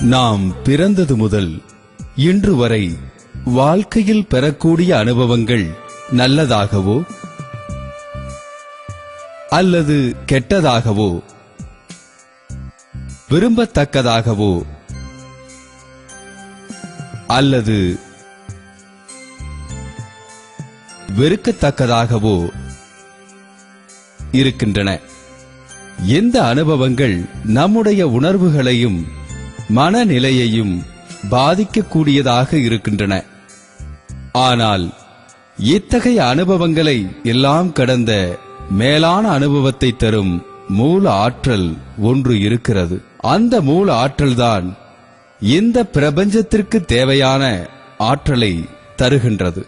நாம் பிறந்தது முதல் இன்று வரை வாழ்க்கையில் பெறக்கூடிய அனுபவங்கள் நல்லதாகவோ அல்லது கெட்டதாகவோ விரும்பத்தக்கதாகவோ அல்லது வெறுக்கத்தக்கதாகவோ இருக்கின்றன. எந்த அனுபவங்கள் நம்முடைய உணர்வுகளையும் மனநிலையையும் பாதிக்கக்கூடியதாக இருக்கின்றன. ஆனால் இத்தகைய அனுபவங்களை எல்லாம் கடந்த மேலான அனுபவத்தை தரும் மூல ஆற்றல் ஒன்று இருக்கிறது. அந்த மூல ஆற்றல்தான் இந்த பிரபஞ்சத்திற்கு தேவையான ஆற்றலை தருகின்றது.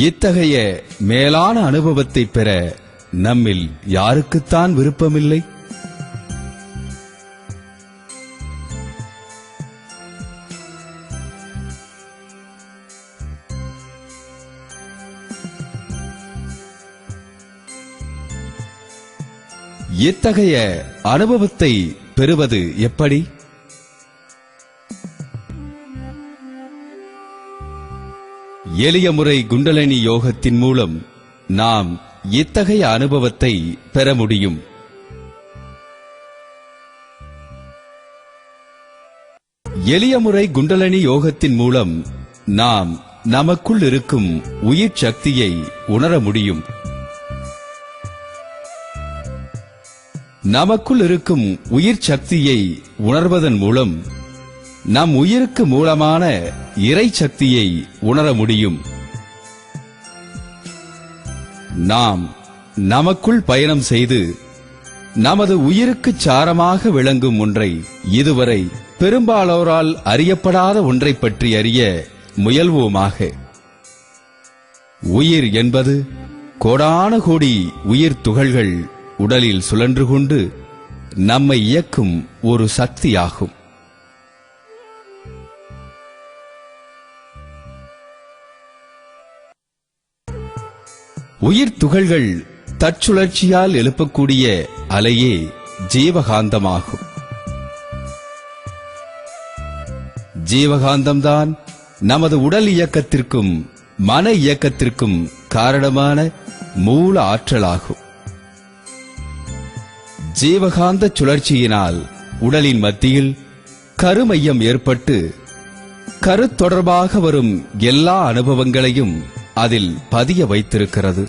இத்தகைய மேலான அனுபவத்தை பெற நம்மில் யாருக்குத்தான் விருப்பமில்லை? இத்தகைய அனுபவத்தை பெறுவது எப்படி? எளிய முறை குண்டலினி யோகத்தின் மூலம் நாம் இத்தகைய அனுபவத்தை பெற முடியும். எளிய முறை குண்டலினி யோகத்தின் மூலம் நாம் நமக்குள் இருக்கும் உயிர் சக்தியை உணர முடியும். நமக்குள் இருக்கும் உயிர் சக்தியை உணர்வதன் மூலம் நம் உயிருக்கு மூலமான இறை சக்தியை உணர முடியும். நாம் நமக்குள் பயணம் செய்து நமது உயிருக்கு சாரமாக விளங்கும் ஒன்றை, இதுவரை பெரும்பாலோரால் அறியப்படாத ஒன்றை பற்றி அறிய முயல்வோமாக. உயிர் என்பது கோடான கோடி உயிர் துகள்கள் உடலில் சுழன்று கொண்டு நம்மை இயக்கும் ஒரு சக்தியாகும். உயிர் துகள்கள் தற்சுழற்சியால் எழுப்பக்கூடிய அலையே ஜீவகாந்தமாகும். ஜீவகாந்தம்தான் நமது உடல் இயக்கத்திற்கும் மன இயக்கத்திற்கும் காரணமான மூல ஆற்றலாகும். ஜீவகாந்த சுழற்சியினால் உடலின் மத்தியில் கருமையம் ஏற்பட்டு கருத்தொடர்பாக வரும் எல்லா அனுபவங்களையும் அதில் பதிய வைத்திருக்கிறது.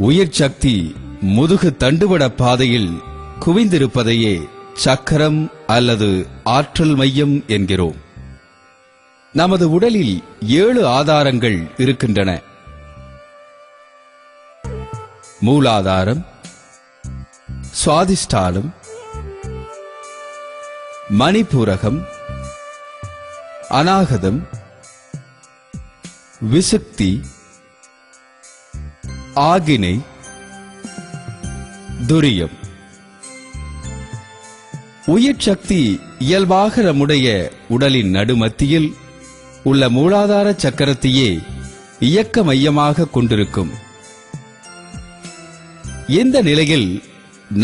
உயிர் சக்தி முதுகு தண்டுவட பாதையில் குவிந்திருப்பதையே சக்கரம் அல்லது ஆற்றல் மையம் என்கிறோம். நமது உடலில் 7 ஆதாரங்கள் இருக்கின்றன. மூலாதாரம், சுவாதிஷ்டானம், மணிபூரகம், அநாகதம், விசுக்தி, ஆகினை, துரியம். உயிர் சக்தி இயல்பாக நம்முடைய உடலின் நடுமத்தியில் உள்ள மூலாதார சக்கரத்தையே இயக்க மையமாக கொண்டிருக்கும். இந்த நிலையில்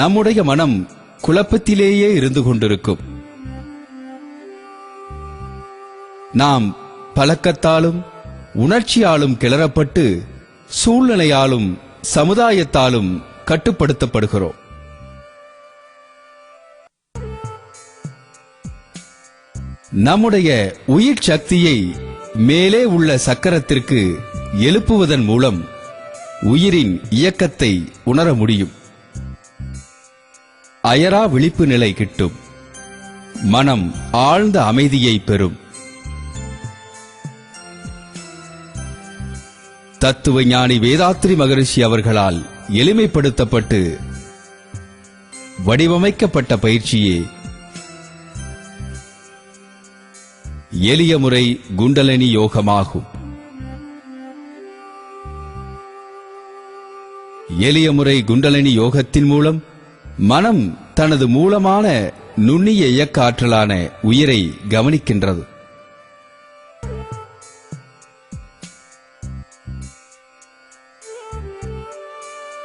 நம்முடைய மனம் குழப்பத்திலேயே இருந்து கொண்டிருக்கும். நாம் பழக்கத்தாலும் உணர்ச்சியாலும் கிளறப்பட்டு சூழ்நிலையாலும் சமுதாயத்தாலும் கட்டுப்படுத்தப்படுகிறோம். நம்முடைய உயிர் சக்தியை மேலே உள்ள சக்கரத்திற்கு எழுப்புவதன் மூலம் உயிரின் இயக்கத்தை உணர முடியும். அயரா விழிப்பு நிலை கிட்டும். மனம் ஆழ்ந்த அமைதியை பெறும். தத்துவ ஞானி வேதாத்ரி மகரிஷி அவர்களால் எளிமைப்படுத்தப்பட்டு வடிவமைக்கப்பட்ட பயிற்சியே எளிய முறை குண்டலினி யோகமாகும். எளிய முறை குண்டலினி யோகத்தின் மூலம் மனம் தனது மூலமான நுண்ணிய இயக்க ஆற்றலான உயிரை கவனிக்கின்றது.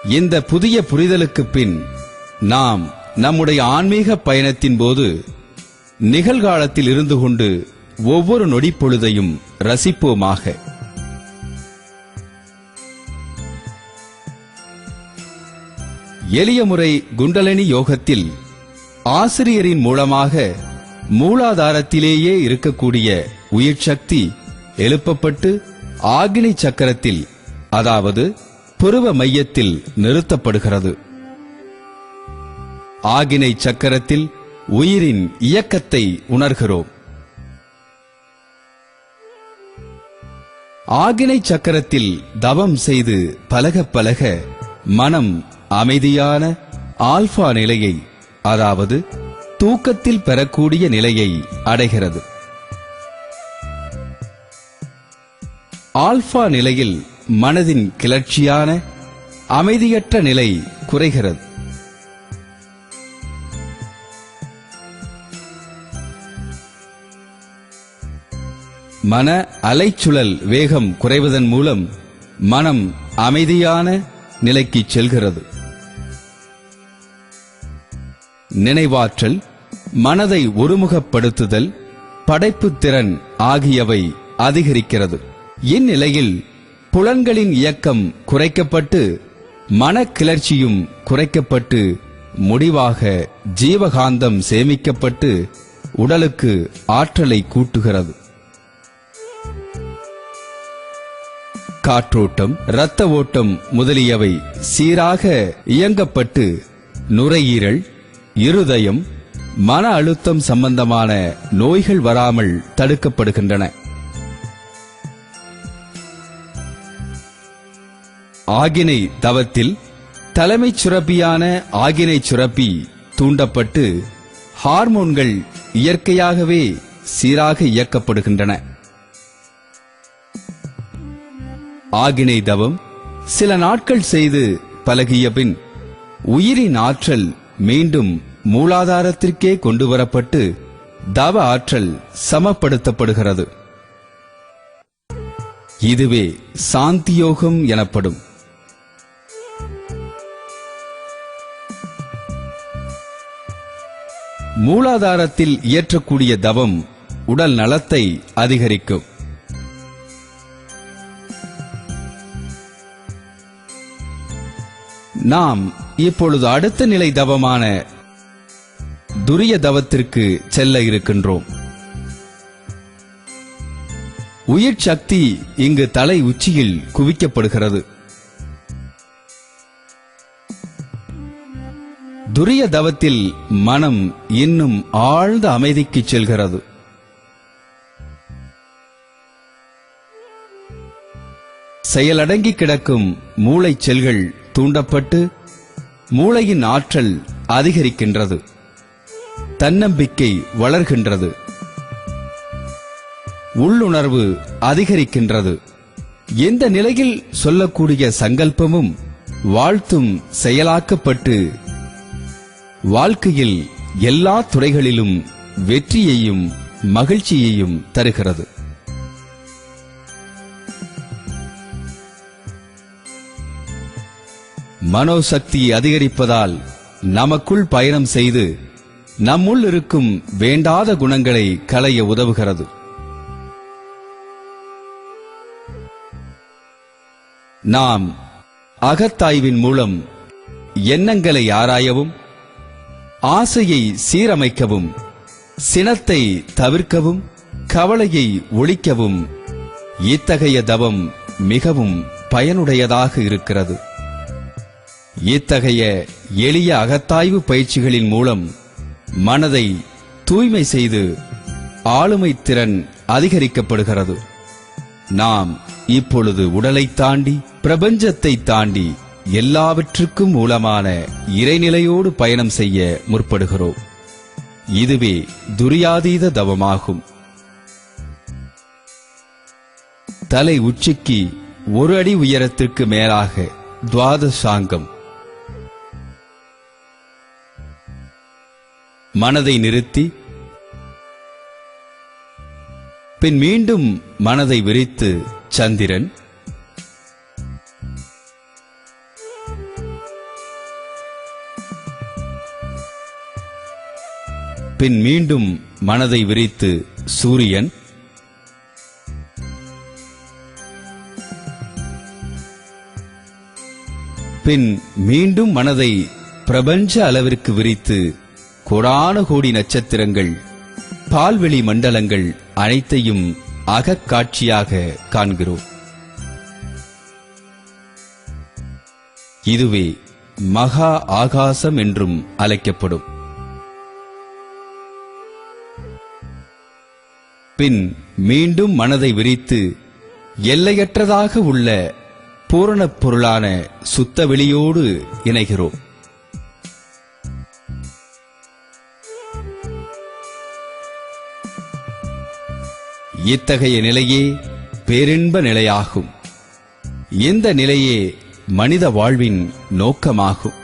இந்த புதிய புரிதலுக்கு பின் நாம் நம்முடைய ஆன்மீக பயணத்தின் போது நிகழ்காலத்தில் இருந்து கொண்டு ஒவ்வொரு நொடிப்பொழுதையும் ரசிப்போமாக. எளிய முறை குண்டலினி யோகத்தில் ஆசிரியரின் மூலமாக மூலாதாரத்திலேயே இருக்கக்கூடிய உயிர் சக்தி எழுப்பப்பட்டு ஆக்னி சக்கரத்தில், அதாவது புருவ மையத்தில் நிறுத்தப்படுகிறது. ஆக்னி சக்கரத்தில் உயிரின் இயக்கத்தை உணர்கிறோம். ஆக்னி சக்கரத்தில் தவம் செய்து பழக பழக மனம் அமைதியான ஆல்பா நிலையை, அதாவது தூக்கத்தில் பெறக்கூடிய நிலையை அடைகிறது. ஆல்பா நிலையில் மனதின் கிளர்ச்சியான அமைதியற்ற நிலை குறைகிறது. மன அலைச்சுழல் வேகம் குறைவதன் மூலம் மனம் அமைதியான நிலைக்கு செல்கிறது. நினைவாற்றல், மனதை ஒருமுகப்படுத்துதல், படைப்புத் திறன் ஆகியவை அதிகரிக்கிறது. இந்நிலையில் புலன்களின் இயக்கம் குறைக்கப்பட்டு மனக்கிளர்ச்சியும் குறைக்கப்பட்டு முடிவாக ஜீவகாந்தம் சேமிக்கப்பட்டு உடலுக்கு ஆற்றலை கூட்டுகிறது. காற்றோட்டம், இரத்த ஓட்டம் முதலியவை சீராக இயங்கப்பட்டு நுரையீரல், இருதயம், மன அழுத்தம் சம்பந்தமான நோய்கள் வராமல் தடுக்கப்படுகின்றன. ஆகினை தவத்தில் தலைமைச் சுரப்பியான ஆகினை சுரப்பி தூண்டப்பட்டு ஹார்மோன்கள் இயற்கையாகவே சீராக இயக்கப்படுகின்றன. ஆகினை தவம் சில நாட்கள் செய்து பழகிய பின் உயிரின் ஆற்றல் மீண்டும் மூலாதாரத்திற்கே கொண்டுவரப்பட்டு தவ ஆற்றல் சமப்படுத்தப்படுகிறது. இதுவே சாந்தியோகம் எனப்படும். மூலாதாரத்தில் இயற்றக்கூடிய தவம் உடல் நலத்தை அதிகரிக்கும். நாம் இப்பொழுது அடுத்த நிலை தவமான துரிய தவத்திற்கு செல்ல இருக்கின்றோம். உயிர் சக்தி இங்கு தலை உச்சியில் குவிக்கப்படுகிறது. துரிய தவத்தில் மனம் இன்னும் ஆழ்ந்த அமைதிக்கு செல்கிறது. செயலடங்கி கிடக்கும் மூளை செல்கள் தூண்டப்பட்டு மூளையின் ஆற்றல் அதிகரிக்கின்றது. தன்னம்பிக்கை வளர்கின்றது. உள்ளுணர்வு அதிகரிக்கின்றது. எந்த நிலையில் சொல்லக்கூடிய சங்கல்பமும் வாழ்த்தும் செயலாக்கப்பட்டு வாழ்க்கையில் எல்லா துறைகளிலும் வெற்றியையும் மகிழ்ச்சியையும் தருகிறது. மனோசக்தியை அதிகரிப்பதால் நமக்குள் பயணம் செய்து நம்முள் இருக்கும் வேண்டாத குணங்களை களைய உதவுகிறது. நாம் அகத்தாய்வின் மூலம் எண்ணங்களை ஆராயவும், ஆசையை சீரமைக்கவும், சினத்தை தவிர்க்கவும், கவலையை ஒழிக்கவும் இத்தகைய தவம் மிகவும் பயனுடையதாக இருக்கிறது. இத்தகைய எளிய அகத்தாய்வு பயிற்சிகளின் மூலம் மனதை தூய்மை செய்து ஆளுமை திறன் அதிகரிக்கப்படுகிறது. நாம் இப்பொழுது உடலை தாண்டி, பிரபஞ்சத்தை தாண்டி எல்லாவற்றுக்கும் மூலமான இறைநிலையோடு பயணம் செய்ய முற்படுகிறோம். இதுவே துரியாதீத தவமாகும். தலை உச்சிக்கு 1 அடி உயரத்திற்கு மேலாக துவாதசாங்கம். மனதை நிறுத்தி பின் மீண்டும் மனதை விரித்து சந்திரன், பின் மீண்டும் மனதை விரித்து சூரியன், பின் மீண்டும் மனதை பிரபஞ்ச அளவிற்கு விரித்து கோடான கோடி நட்சத்திரங்கள், பால்வெளி மண்டலங்கள் அனைத்தையும் அகக்காட்சியாக காண்கிறோம். இதுவே மகா ஆகாசம் என்றும் அழைக்கப்படும். பின் மீண்டும் மனதை விரித்து எல்லையற்றதாக உள்ள பூரணப் பொருளான சுத்த வெளியோடு இணைகிறோம். இத்தகைய நிலையே பேரின்ப நிலையாகும். இந்த நிலையே மனித வாழ்வின் நோக்கமாகும்.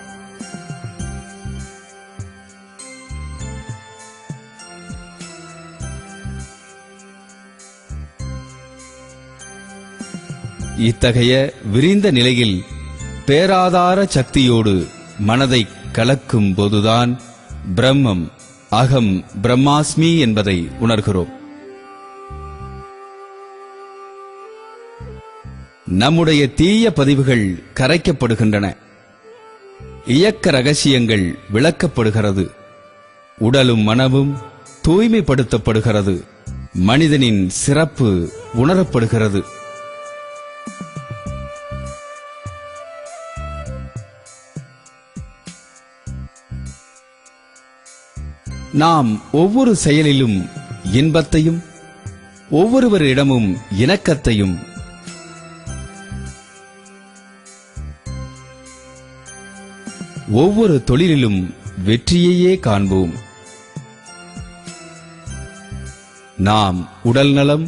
இத்தகைய விரிந்த நிலையில் பேராதார சக்தியோடு மனதை கலக்கும் போதுதான் பிரம்மம், அகம் பிரம்மாஸ்மி என்பதை உணர்கிறோம். நம்முடைய தீய பதிவுகள் கரைக்கப்படுகின்றன. இயக்க ரகசியங்கள் விளக்கப்படுகிறது. உடலும் மனமும் தூய்மைப்படுத்தப்படுகிறது. மனிதனின் சிறப்பு உணரப்படுகிறது. நாம் ஒவ்வொரு செயலிலும் இன்பத்தையும், ஒவ்வொருவரிடமும் இணக்கத்தையும், ஒவ்வொரு தொழிலிலும் வெற்றியையே காண்போம். நாம் உடல் நலம்,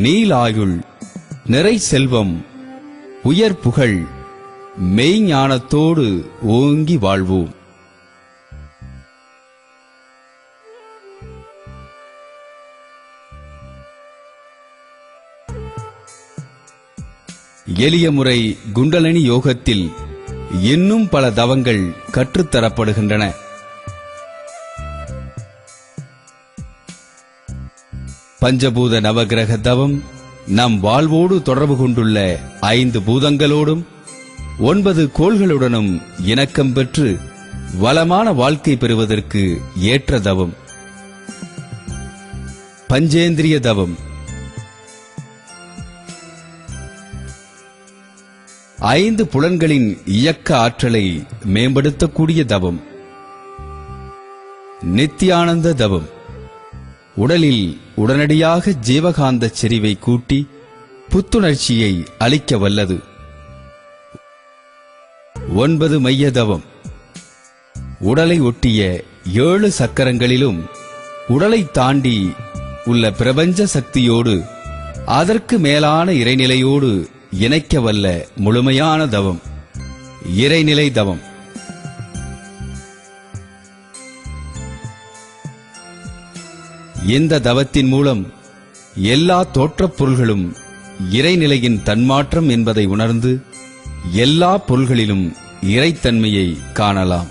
நீலாயுள், நிறை செல்வம், உயர் புகழ், மெய்ஞானத்தோடு ஓங்கி வாழ்வோம். எளிய முறை குண்டலினி யோகத்தில் இன்னும் பல தவங்கள் கற்றுத்தரப்படுகின்றன. பஞ்சபூத நவகிரக தவம் நம் வாழ்வோடு தொடர்பு கொண்டுள்ள 5 பூதங்களோடும் 9 கோள்களுடனும் இணக்கம் பெற்று வளமான வாழ்க்கை பெறுவதற்கு ஏற்ற தவம். பஞ்சேந்திரிய தவம் 5 புலன்களின் இயக்க ஆற்றலை மேம்படுத்தக்கூடிய தவம். நித்யானந்த தவம் உடலில் உடனடியாக ஜீவகாந்த செறிவை கூட்டி புத்துணர்ச்சியை அளிக்க வல்லது. 9 மைய தவம் உடலை ஒட்டிய 7 சக்கரங்களிலும் உடலை தாண்டி உள்ள பிரபஞ்ச சக்தியோடு அதற்கு மேலான இறைநிலையோடு இணைக்க வல்ல முழுமையான தவம், இறைநிலை தவம். இந்த தவத்தின் மூலம் எல்லா தோற்றப் பொருள்களும் இறைநிலையின் தன்மாற்றம் என்பதை உணர்ந்து எல்லா பொருள்களிலும் இறைத்தன்மையை காணலாம்.